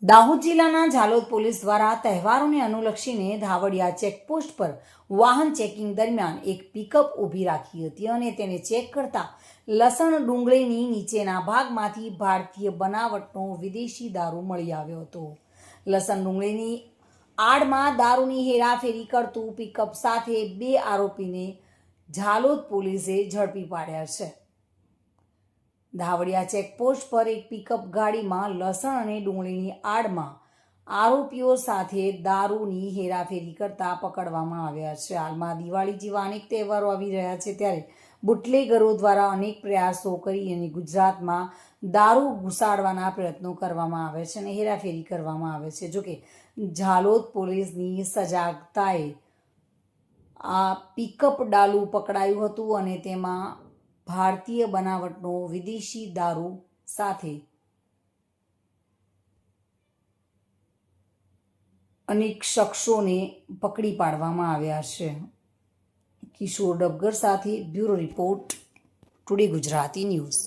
દાહોદ જિલ્લાના ઝાલોદ પોલીસ દ્વારા તહેવારોને અનુલક્ષીને ધાવડિયા ચેકપોસ્ટ પર વાહન ચેકિંગ દરમિયાન એક પિકઅપ ઊભી રાખી હતી અને તેને ચેક કરતા લસણ ડુંગળીની નીચેના ભાગમાંથી ભારતીય બનાવટનો વિદેશી દારૂ મળી આવ્યો હતો. લસણ ડુંગળીની આડમાં દારૂની હેરાફેરી કરતું પિકઅપ સાથે 2 આરોપીને ઝાલોદ પોલીસે ઝડપી પાડ્યા છે. ધાવડિયા ચેકપોસ્ટ પર એક પિકઅપ ગાડીમાં લસણ અને ડુંગળીની આડમાં આરોપીઓ સાથે દારૂની હેરાફેરી કરતા પકડવામાં આવ્યા છે. હાલમાં દિવાળી જેવા અનેક તહેવારો આવી રહ્યા છે, ત્યારે બુટલેગરો દ્વારા અનેક પ્રયાસો કરી અને ગુજરાતમાં દારૂ ઘુસાડવાના પ્રયત્નો કરવામાં આવે છે અને હેરાફેરી કરવામાં આવે છે. જોકે ઝાલોદ પોલીસની સજાગતાએ આ પિકઅપ ડાલુ પકડાયું હતું અને તેમાં ભારતીય બનાવટનો વિદેશી દારૂ સાથે અનેક શખ્સોને પકડી પાડવામાં આવ્યા છે. કિશોર ડબગર સાથે bureau report, today Gujarati news.